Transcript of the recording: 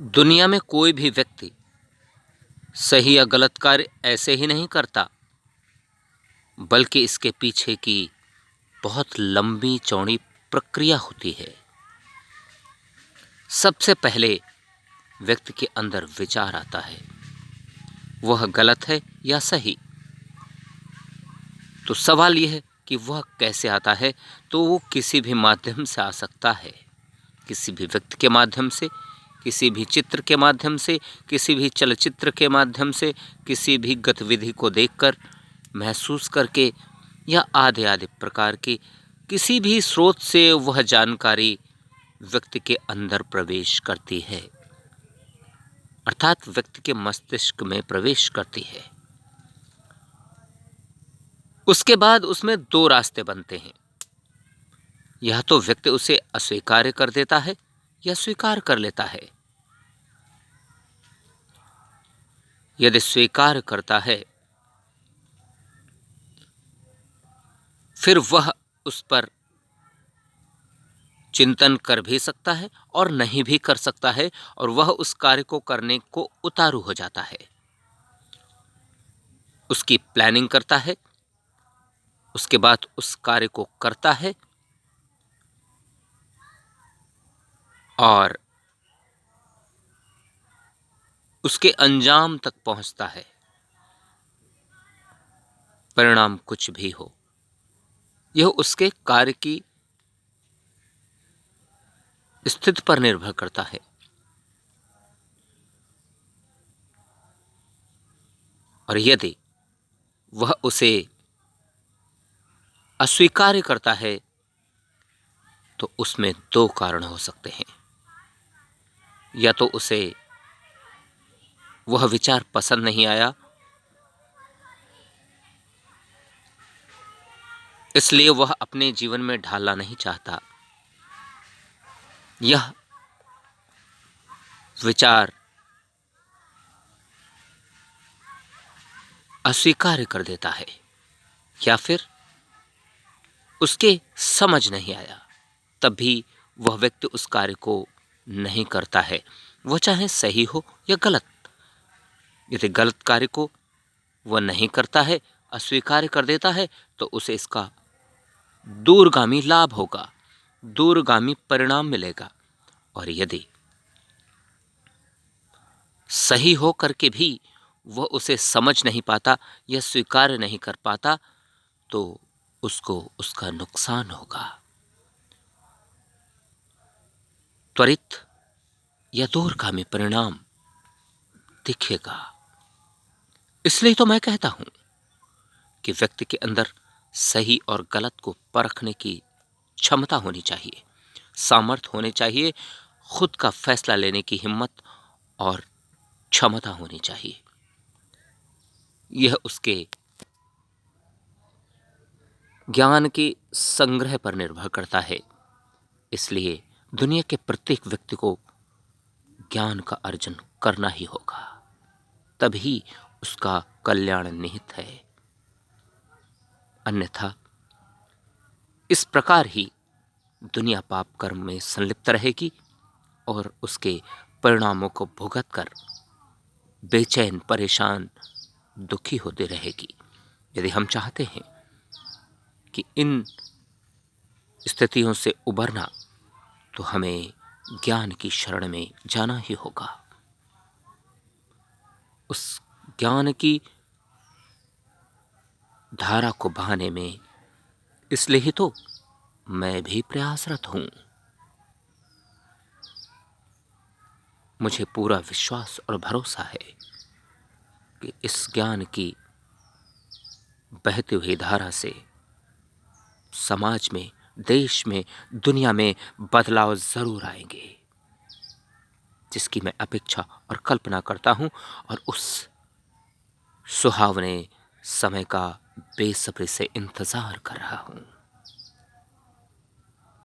दुनिया में कोई भी व्यक्ति सही या गलत कार्य ऐसे ही नहीं करता, बल्कि इसके पीछे की बहुत लंबी चौड़ी प्रक्रिया होती है। सबसे पहले व्यक्ति के अंदर विचार आता है, वह गलत है या सही। तो सवाल यह है कि वह कैसे आता है। तो वो किसी भी माध्यम से आ सकता है, किसी भी व्यक्ति के माध्यम से, किसी भी चित्र के माध्यम से, किसी भी चलचित्र के माध्यम से, किसी भी गतिविधि को देखकर, महसूस करके या आदि आदि प्रकार की किसी भी स्रोत से वह जानकारी व्यक्ति के अंदर प्रवेश करती है, अर्थात व्यक्ति के मस्तिष्क में प्रवेश करती है। उसके बाद उसमें दो रास्ते बनते हैं, यह तो व्यक्ति उसे अस्वीकार कर देता है या स्वीकार कर लेता है। यदि स्वीकार करता है फिर वह उस पर चिंतन कर भी सकता है और नहीं भी कर सकता है, और वह उस कार्य को करने को उतारू हो जाता है। उसकी प्लानिंग करता है, उसके बाद उस कार्य को करता है और उसके अंजाम तक पहुंचता है। परिणाम कुछ भी हो, यह उसके कार्य की स्थिति पर निर्भर करता है। और यदि वह उसे अस्वीकार करता है तो उसमें दो कारण हो सकते हैं। या तो उसे वह विचार पसंद नहीं आया, इसलिए वह अपने जीवन में ढालना नहीं चाहता। यह विचार अस्वीकार कर देता है, या फिर उसके समझ नहीं आया, तब भी वह व्यक्ति उस कार्य को नहीं करता है, वह चाहे सही हो या गलत। यदि गलत कार्य को वह नहीं करता है, अस्वीकार कर देता है, तो उसे इसका दूरगामी लाभ होगा, दूरगामी परिणाम मिलेगा। और यदि सही हो करके भी वह उसे समझ नहीं पाता या स्वीकार नहीं कर पाता, तो उसको उसका नुकसान होगा, त्वरित या दूरगामी परिणाम दिखेगा। इसलिए तो मैं कहता हूं कि व्यक्ति के अंदर सही और गलत को परखने की क्षमता होनी चाहिए, सामर्थ्य होने चाहिए, खुद का फैसला लेने की हिम्मत और क्षमता होनी चाहिए। यह उसके ज्ञान के संग्रह पर निर्भर करता है। इसलिए दुनिया के प्रत्येक व्यक्ति को ज्ञान का अर्जन करना ही होगा, तभी उसका कल्याण निहित है। अन्यथा इस प्रकार ही दुनिया पाप कर्म में संलिप्त रहेगी और उसके परिणामों को भुगत कर बेचैन, परेशान, दुखी होती रहेगी। यदि हम चाहते हैं कि इन स्थितियों से उबरना, तो हमें ज्ञान की शरण में जाना ही होगा। उस ज्ञान की धारा को बहाने में इसलिए ही तो मैं भी प्रयासरत हूं। मुझे पूरा विश्वास और भरोसा है कि इस ज्ञान की बहती हुई धारा से समाज में, देश में, दुनिया में बदलाव जरूर आएंगे, जिसकी मैं अपेक्षा और कल्पना करता हूं, और उस सुहावने समय का बेसब्री से इंतजार कर रहा हूं।